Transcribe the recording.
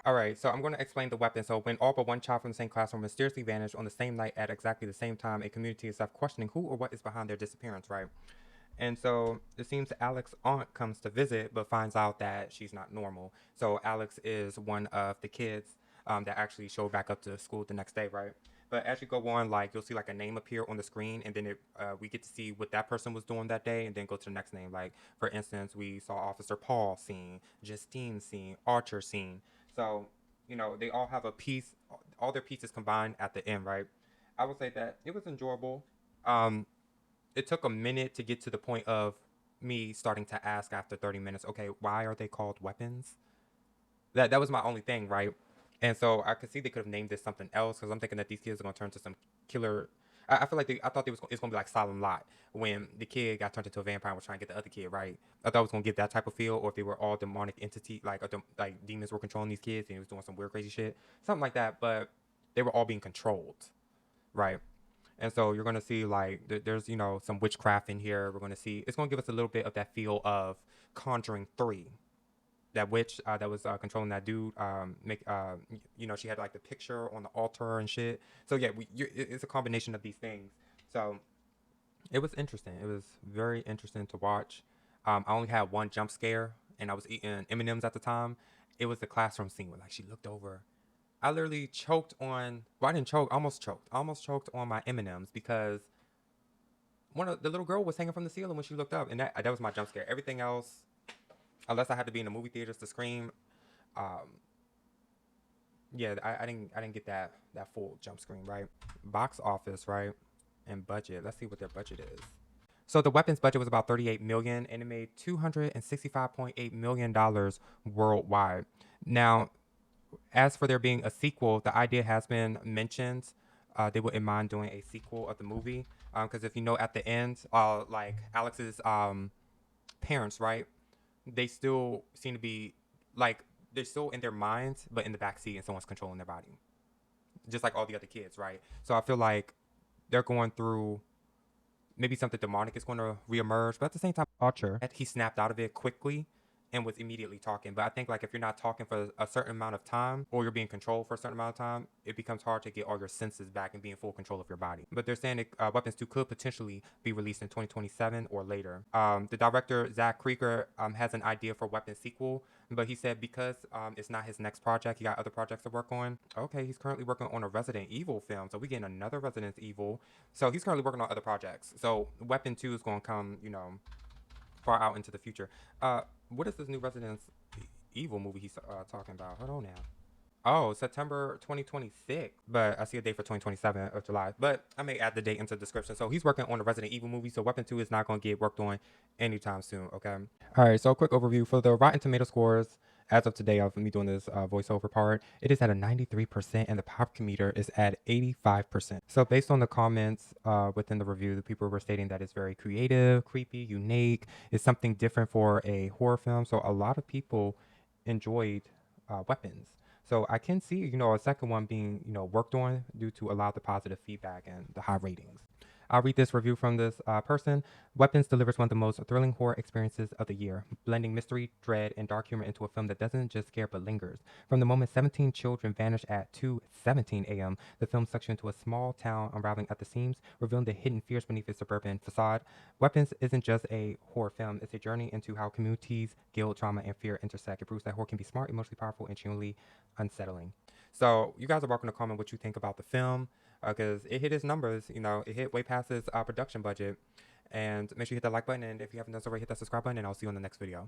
All right, so I'm going to explain the weapon. So, when all but one child from the same classroom mysteriously vanished on the same night at exactly the same time, a community is left questioning who or what is behind their disappearance, right? And so it seems Alex's aunt comes to visit, but finds out that she's not normal. So Alex is one of the kids that actually showed back up to school the next day, right? But as you go on, like you'll see like a name appear on the screen, and then we get to see what that person was doing that day, and then go to the next name. Like for instance, we saw Officer Paul scene, Justine scene, Archer scene. So they all have a piece, all their pieces combined at the end, right? I would say that it was enjoyable. Um, it took a minute to get to the point of me starting to ask after 30 minutes, okay, why are they called weapons? That was my only thing, right? And so I could see they could have named this something else because I'm thinking that these kids are gonna turn to some killer. I feel like I thought it's gonna be like Solemn Lot when the kid got turned into a vampire and was trying to get the other kid, right? I thought it was gonna get that type of feel, or if they were all demonic entity, like demons were controlling these kids and he was doing some weird crazy shit, something like that. But they were all being controlled, right? And so you're gonna see like there's some witchcraft in here. We're gonna see it's gonna give us a little bit of that feel of Conjuring 3. That witch that was controlling that dude. She had like the picture on the altar and shit. So yeah, it's a combination of these things. So it was interesting. It was very interesting to watch. I only had one jump scare, and I was eating M&Ms at the time. It was the classroom scene where like she looked over. I literally choked on. Well, I didn't choke. Almost choked. Almost choked on my M&Ms because one of the little girl was hanging from the ceiling when she looked up, and that was my jump scare. Everything else, unless I had to be in the movie theaters to scream, um, yeah, I didn't get that full jump screen, right? Box office, right, and budget. Let's see what their budget is. So the weapons budget was about 38 million, and it made 265.8 million dollars worldwide. Now, as for there being a sequel, the idea has been mentioned. They wouldn't mind doing a sequel of the movie, because if you know at the end, like Alex's parents, right? They still seem to be like they're still in their minds, but in the backseat, and someone's controlling their body, just like all the other kids, right? So I feel like they're going through maybe something demonic is going to reemerge, but at the same time, Archer, he snapped out of it quickly and was immediately talking. But I think like if you're not talking for a certain amount of time, or you're being controlled for a certain amount of time, it becomes hard to get all your senses back and be in full control of your body. But they're saying that Weapons 2 could potentially be released in 2027 or later. The director Zach Krieger has an idea for Weapons sequel, but he said because it's not his next project, he got other projects to work on. Okay, he's currently working on a Resident Evil film, so we getting another Resident Evil. So he's currently working on other projects. So Weapon 2 is going to come, far out into the future. What is this new Resident Evil movie he's talking about? Hold on now. Oh, September 2026. But I see a date for 2027 of July. But I may add the date into the description. So he's working on a Resident Evil movie. So Weapon 2 is not going to get worked on anytime soon. Okay. All right. So a quick overview for the Rotten Tomato scores. As of today, of me doing this voiceover part, it is at a 93%, and the pop meter is at 85%. So based on the comments within the review, the people were stating that it's very creative, creepy, unique. It's something different for a horror film. So a lot of people enjoyed Weapons. So I can see, a second one being, worked on due to a lot of the positive feedback and the high ratings. I'll read this review from this person. Weapons delivers one of the most thrilling horror experiences of the year, blending mystery, dread, and dark humor into a film that doesn't just scare but lingers. From the moment 17 children vanish at 2:17 a.m., the film sucks you into a small town unraveling at the seams, revealing the hidden fears beneath its suburban facade. Weapons isn't just a horror film, it's a journey into how communities, guilt, trauma, and fear intersect. It proves that horror can be smart, emotionally powerful, and genuinely unsettling. So you guys are welcome to comment what you think about the film because it hit its numbers. It hit way past its production budget. And make sure you hit that like button, and if you haven't done so already, hit that subscribe button, and I'll see you on the next video.